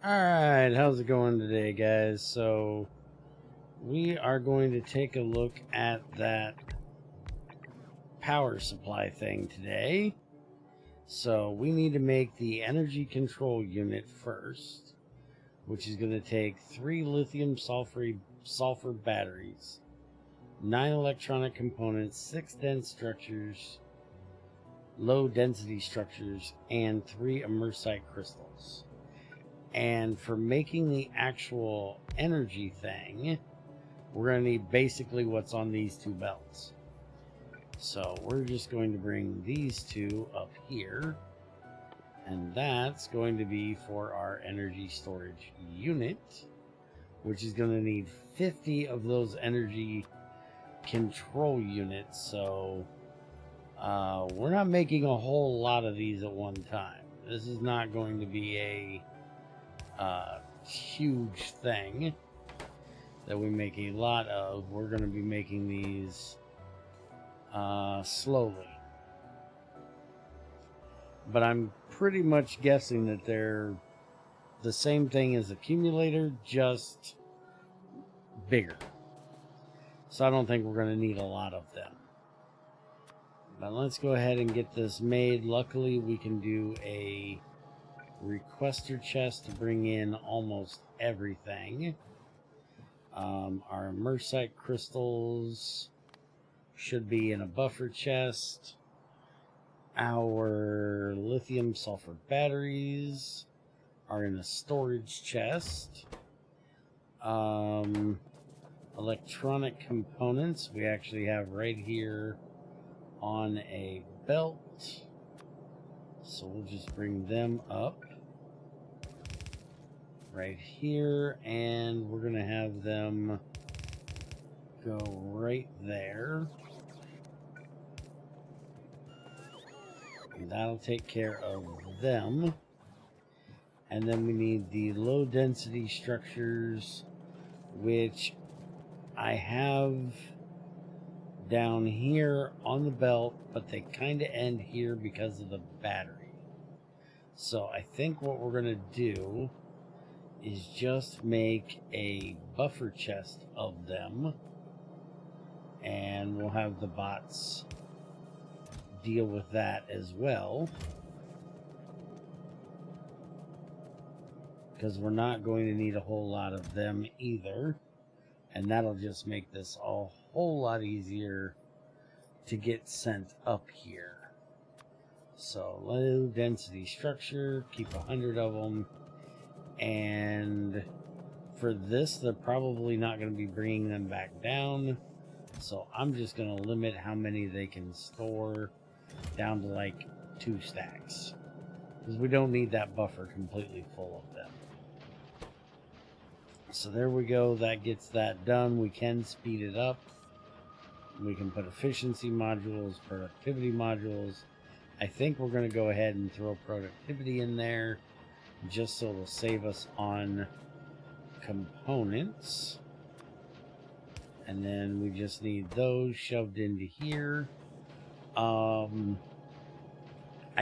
Alright, how's it going today, guys? So, we are going to take a look at that power supply thing today. So, we need to make the energy control unit first, which is going to take 3 lithium sulfur batteries, 9 electronic components, 6 dense structures, low density structures, and 3 immersite crystals. And for making the actual energy thing, we're going to need basically what's on these 2 belts. So we're just going to bring these 2 up here, and that's going to be for our energy storage unit, which is going to need 50 of those energy control units. So we're not making a whole lot of these at one time. This is not going to be a huge thing that we make a lot of. We're going to be making these slowly, but I'm pretty much guessing that they're the same thing as accumulator, just bigger. So I don't think we're going to need a lot of them, but let's go ahead and get this made. Luckily we can do a requester chest to bring in almost everything. Our immersite crystals should be in a buffer chest. Our lithium sulfur batteries are in a storage chest. Electronic components we actually have right here on a belt, so we'll just bring them up right here, and we're gonna have them go right there, and that'll take care of them. And then we need the low density structures, which I have down here on the belt, but they kind of end here because of the battery. So I think what we're gonna do is just make a buffer chest of them, and we'll have the bots deal with that as well, because we're not going to need a whole lot of them either, and that'll just make this a whole lot easier to get sent up here. So low density structure, keep 100 of them. And for this, they're probably not going to be bringing them back down, so I'm just going to limit how many they can store down to like 2 stacks, because we don't need that buffer completely full of them. So there we go, that gets that done. We can speed it up. We can put efficiency modules, productivity modules. I think we're going to go ahead and throw productivity in there, just so it'll save us on components. And then we just need those shoved into here. I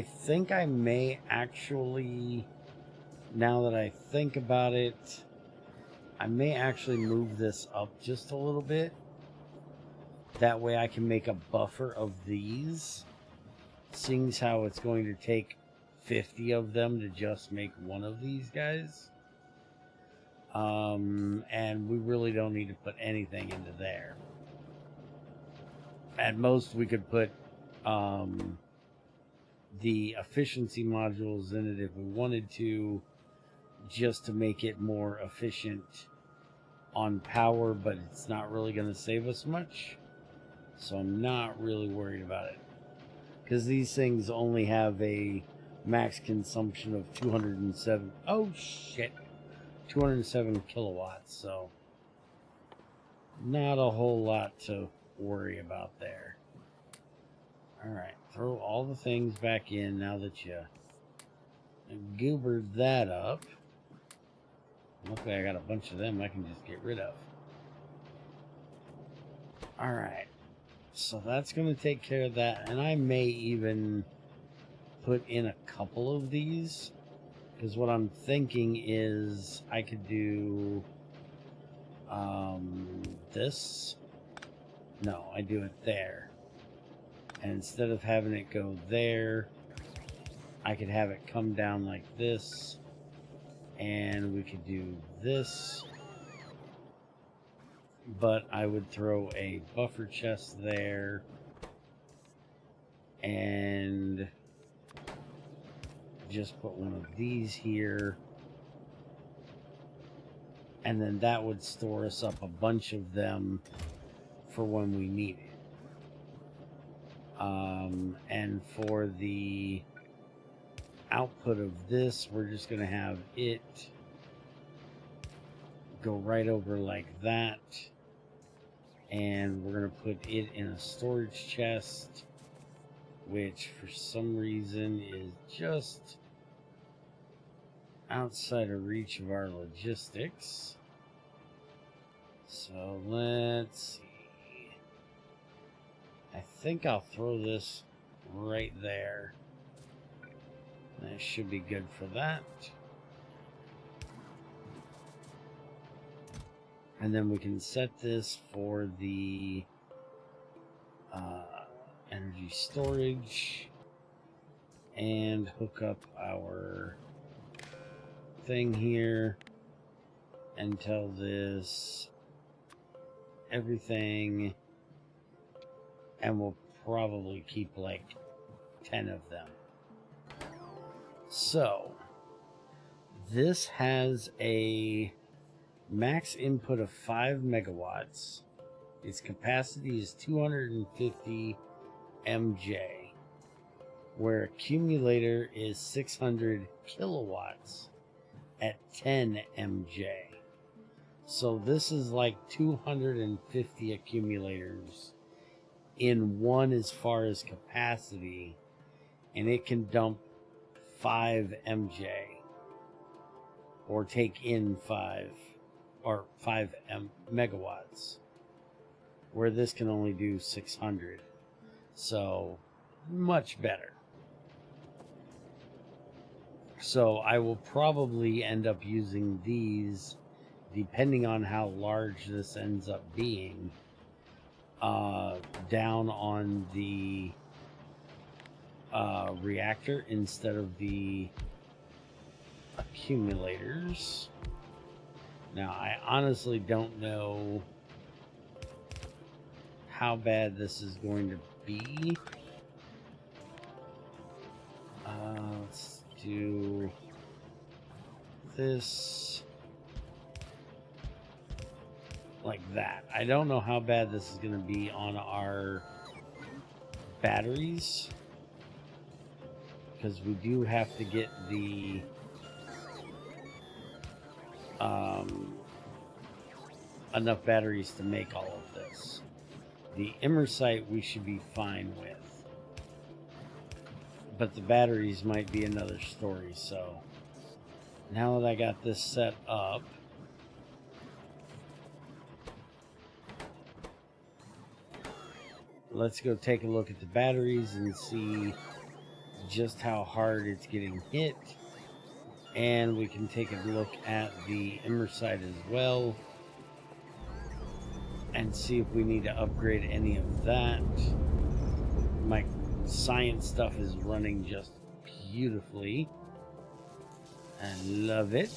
think I may actually, now that I think about it, I may actually move this up just a little bit. That way I can make a buffer of these, seeing as how it's going to take 50 of them to just make one of these guys. And we really don't need to put anything into there. At most we could put the efficiency modules in it if we wanted to, just to make it more efficient on power, but it's not really going to save us much, so I'm not really worried about it, because these things only have a max consumption of 207 207 kilowatts, so not a whole lot to worry about there. Alright, throw all the things back in now that you goobered that up. Luckily I got a bunch of them I can just get rid of. Alright, so that's going to take care of that, and I may even put in a couple of these Because what I'm thinking is I could do this. No, I do it there. And instead of having it go there, I could have it come down like this. And we could do this. But I would throw a buffer chest there. And just put one of these here. And then that would store us up a bunch of them for when we need it. And for the output of this, we're just going to have it go right over like that. And we're going to put it in a storage chest, which for some reason is just outside of reach of our logistics. So let's see. I think I'll throw this right there. That should be good for that. And then we can set this for the energy storage and hook up our thing here and tell this everything, and we'll probably keep like 10 of them. So this has a max input of 5 megawatts. Its capacity is 250 MJ, where accumulator is 600 kilowatts at 10 MJ. So this is like 250 accumulators in one as far as capacity, and it can dump 5 MJ or take in 5 megawatts, where this can only do 600. So much better. So I will probably end up using these, depending on how large this ends up being, down on the reactor instead of the accumulators. Now, I honestly don't know how bad this is going to be. Let's do this like that. I don't know how bad this is going to be on our batteries, because we do have to get the enough batteries to make all of this. The immersite we should be fine with, but the batteries might be another story. So now that I got this set up, let's go take a look at the batteries and see just how hard it's getting hit. And we can take a look at the immersite as well and see if we need to upgrade any of that. My science stuff is running just beautifully. I love it.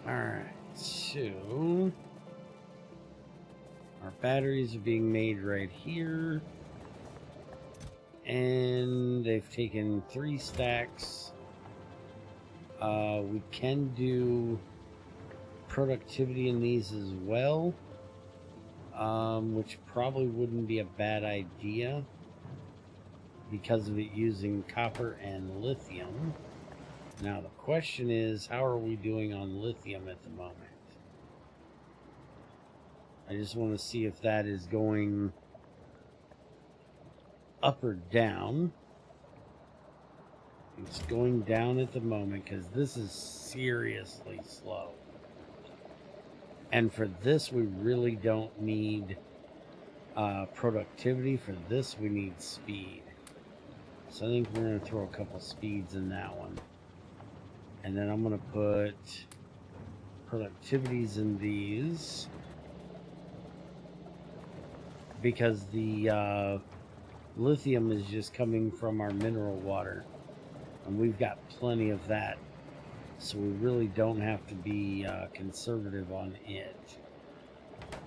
Alright, so our batteries are being made right here. And they've taken 3 stacks. We can do productivity in these as well, which probably wouldn't be a bad idea because of it using copper and lithium. Now the question is, how are we doing on lithium at the moment? I just want to see if that is going up or down. It's going down at the moment because this is seriously slow. And for this, we really don't need productivity. For this, we need speed. So I think we're going to throw a couple speeds in that one. And then I'm going to put productivities in these. Because the lithium is just coming from our mineral water. And we've got plenty of that. So we really don't have to be conservative on it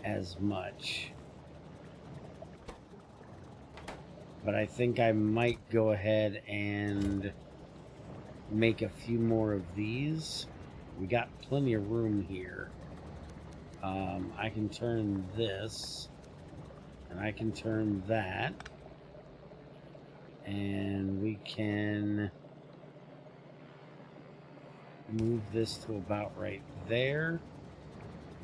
as much. But I think I might go ahead and make a few more of these. We got plenty of room here. I can turn this, and I can turn that, and we can move this to about right there.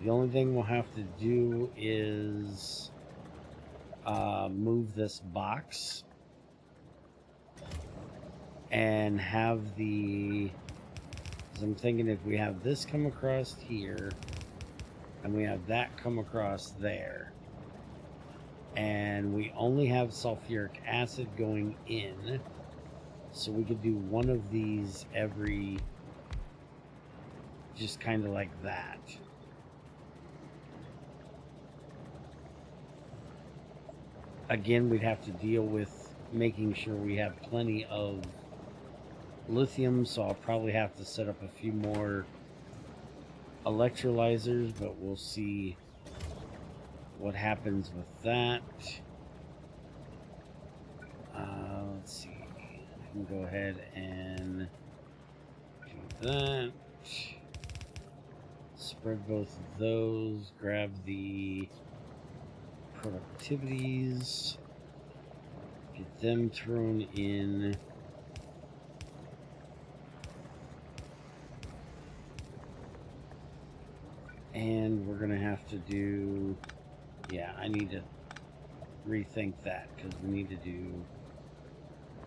The only thing we'll have to do is move this box and have the, because I'm thinking if we have this come across here and we have that come across there and we only have sulfuric acid going in, so we could do one of these every, just kind of like that. Again, we'd have to deal with making sure we have plenty of lithium, so I'll probably have to set up a few more electrolyzers, but we'll see what happens with that. Let's see. I can go ahead and do that. Spread both of those. Grab the productivities, get them thrown in, and we're gonna have to do, yeah, I need to rethink that because we need to do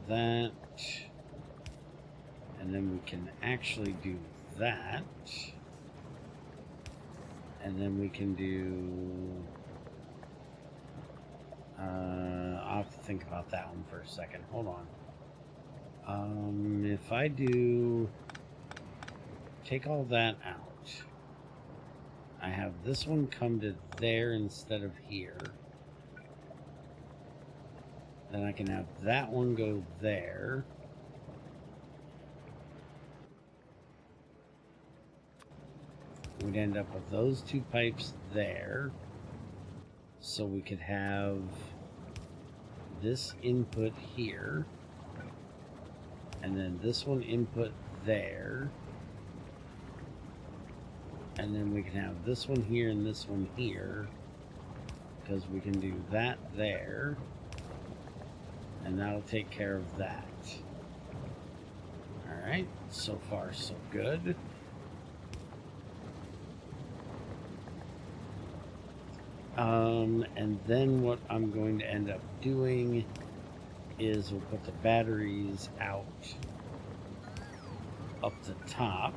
that, and then we can actually do that, and then we can do I'll have to think about that one for a second. Hold on. If I do take all that out, I have this one come to there instead of here. Then I can have that one go there. We'd end up with those two pipes there. So we could have this input here, and then this one input there, and then we can have this one here and this one here, because we can do that there, and that'll take care of that. Alright, so far so good. And then what I'm going to end up doing is we'll put the batteries out up the top,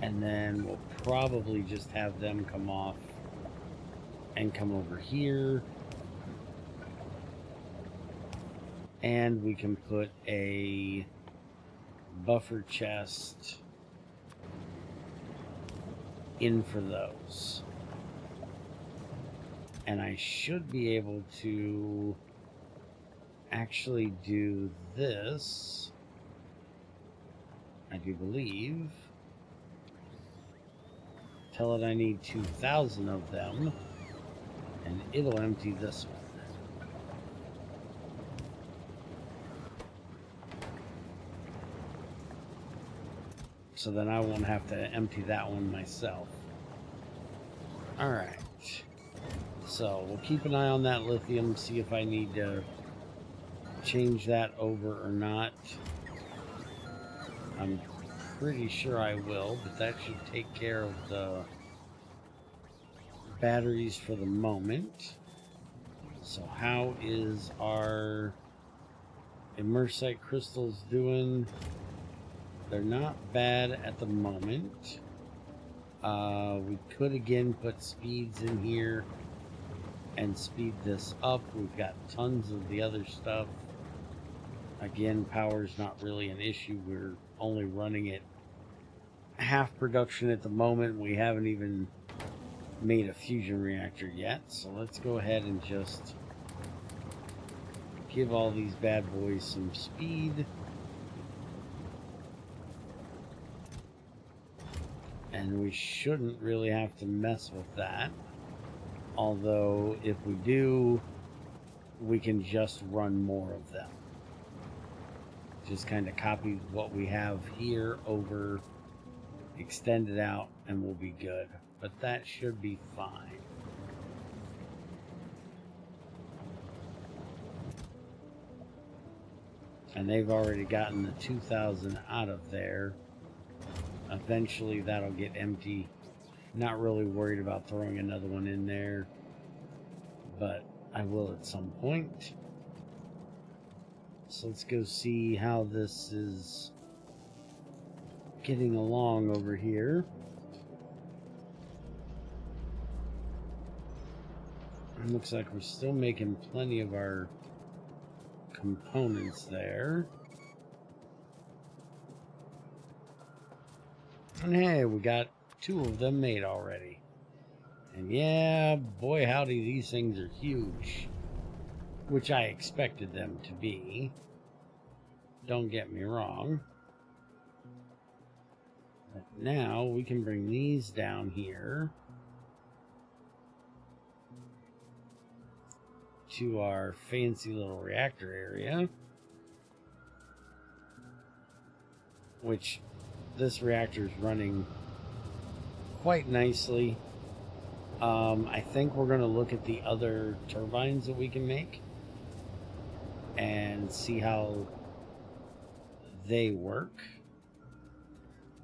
and then we'll probably just have them come off and come over here, and we can put a buffer chest in for those, and I should be able to actually do this, I do believe. Tell it I need 2,000 of them, and it'll empty this one. So then I won't have to empty that one myself. Alright. So we'll keep an eye on that lithium, see if I need to change that over or not. I'm pretty sure I will, but that should take care of the batteries for the moment. So how is our immersite crystals doing? They're not bad at the moment. We could again put speeds in here and speed this up. We've got tons of the other stuff. Again, power's not really an issue. We're only running it half production at the moment. We haven't even made a fusion reactor yet. So let's go ahead and just give all these bad boys some speed. And we shouldn't really have to mess with that. Although, if we do, we can just run more of them. Just kind of copy what we have here over, extend it out, and we'll be good. But that should be fine. And they've already gotten the 2,000 out of there. Eventually that'll get empty. Not really worried about throwing another one in there, but I will at some point. So let's go see how this is getting along over here. It looks like we're still making plenty of our components there. And hey, we got 2 of them made already. And yeah, boy howdy, these things are huge. Which I expected them to be. Don't get me wrong. But now we can bring these down here to our fancy little reactor area. Which this reactor is running quite nicely. I think we're going to look at the other turbines that we can make and see how they work.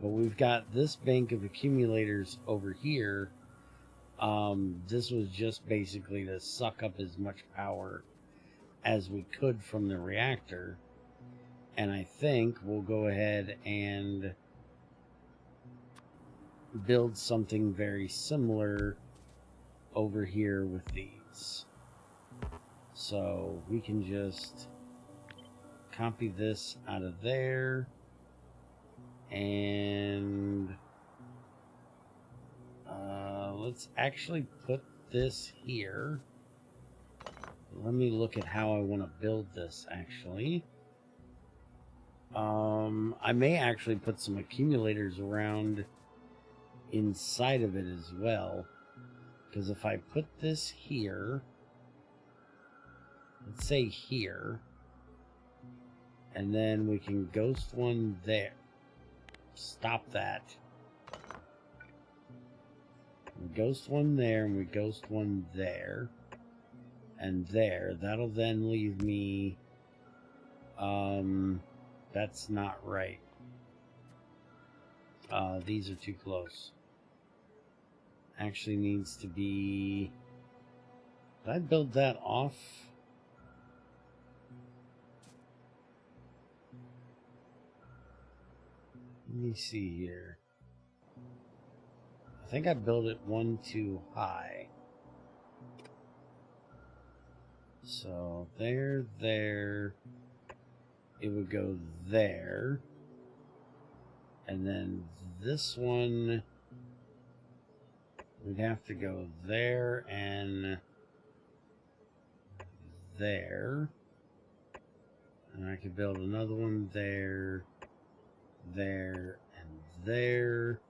But we've got this bank of accumulators over here. This was just basically to suck up as much power as we could from the reactor. And I think we'll go ahead and build something very similar over here with these. So we can just copy this out of there and let's actually put this here. Let me look at how I want to build this actually. I may actually put some accumulators around inside of it as well, because if I put this here, let's say here, and then we can ghost one there. Stop that. We ghost one there, and we ghost one there, and there. That'll then leave me, that's not right. These are too close. Actually needs to be... Did I build that off? Let me see here. I think I built it one too high. So there, there. It would go there. And then this one would have to go there and there. And I could build another one there, there, and there.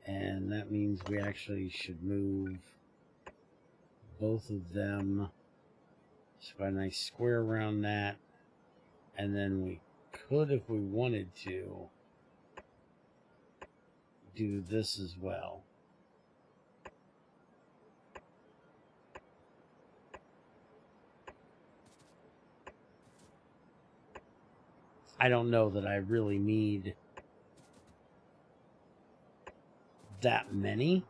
And that means we actually should move both of them. So a nice square around that. And then we could, if we wanted to, do this as well. I don't know that I really need that many,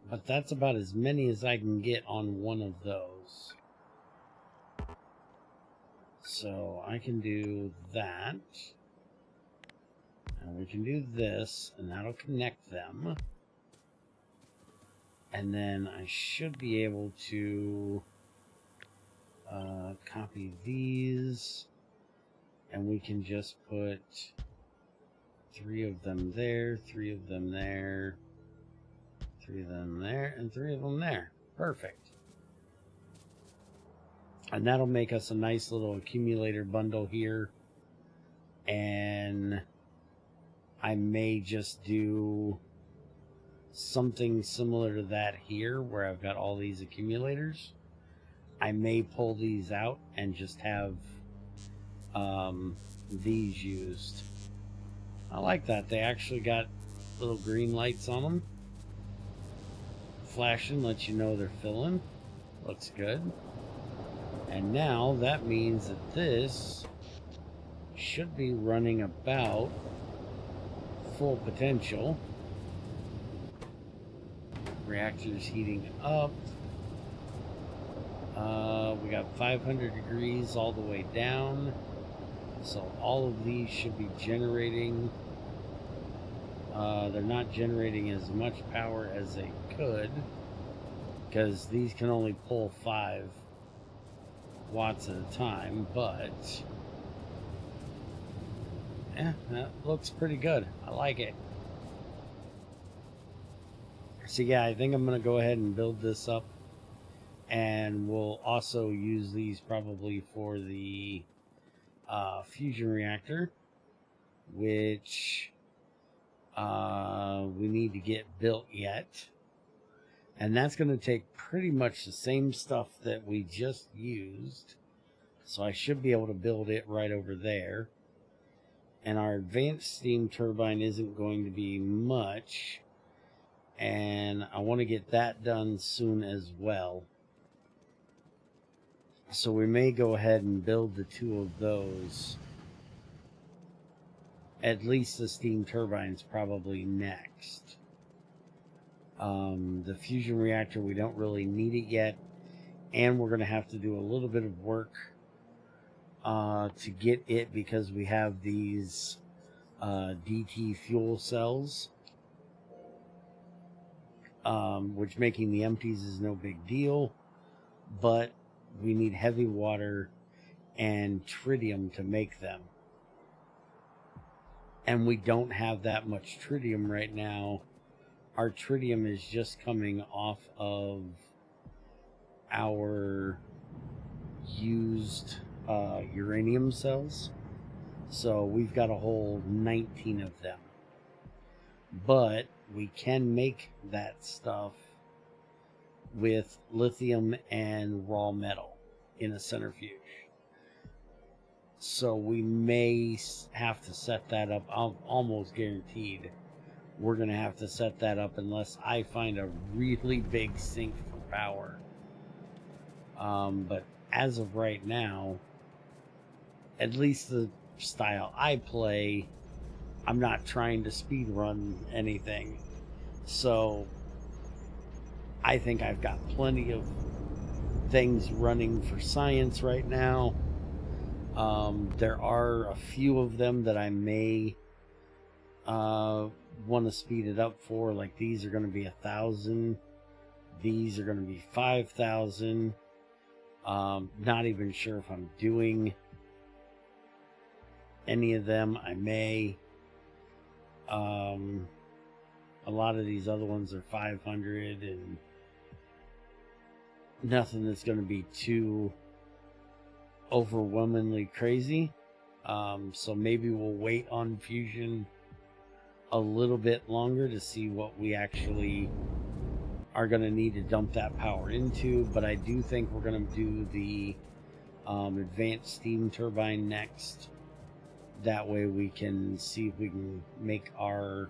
but that's about as many as I can get on one of those. So I can do that. And we can do this, and that'll connect them. And then I should be able to copy these, and we can just put 3 of them there, 3 of them there, 3 of them there, and 3 of them there. Perfect. And that'll make us a nice little accumulator bundle here. And I may just do something similar to that here, where I've got all these accumulators. I may pull these out and just have these used. I like that. They actually got little green lights on them. Flashing, lets you know they're filling. Looks good. And now that means that this should be running about full potential. Reactor's heating up. We got 500 degrees all the way down. So all of these should be generating. They're not generating as much power as they could, because these can only pull 5 watts at a time, but yeah, that looks pretty good. I like it. So yeah, I think I'm going to go ahead and build this up, and we'll also use these probably for the fusion reactor, which we need to get built yet. And that's going to take pretty much the same stuff that we just used. So I should be able to build it right over there. And our advanced steam turbine isn't going to be much. And I want to get that done soon as well. So we may go ahead and build the 2 of those. At least the steam turbine's probably next. The fusion reactor, we don't really need it yet. And we're going to have to do a little bit of work to get it, because we have these DT fuel cells. Which making the empties is no big deal. But we need heavy water and tritium to make them. And we don't have that much tritium right now. Our tritium is just coming off of our used uranium cells. So we've got a whole 19 of them. But we can make that stuff with lithium and raw metal in a centrifuge. So we may have to set that up. I'm almost guaranteed we're going to have to set that up unless I find a really big sink for power. But as of right now, at least the style I play, I'm not trying to speed run anything. So I think I've got plenty of things running for science right now. There are a few of them that I may want to speed it up for. Like these are going to be 1,000. These are going to be 5,000. Not even sure if I'm doing any of them. I may. A lot of these other ones are 500, and nothing that's going to be too overwhelmingly crazy. So maybe we'll wait on fusion a little bit longer to see what we actually are going to need to dump that power into. But I do think we're going to do the advanced steam turbine next. That way we can see if we can make our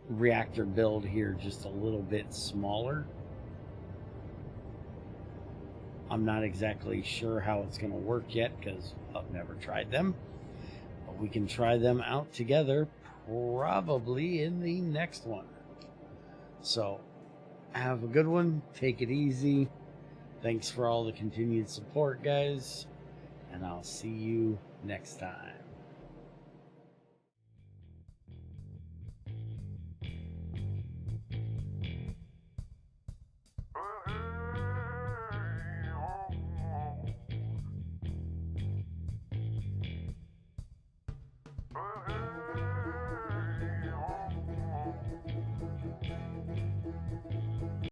reactor build here just a little bit smaller. I'm not exactly sure how it's going to work yet, because I've never tried them. But we can try them out together probably in the next one. So have a good one. Take it easy. Thanks for all the continued support, guys. And I'll see you next time.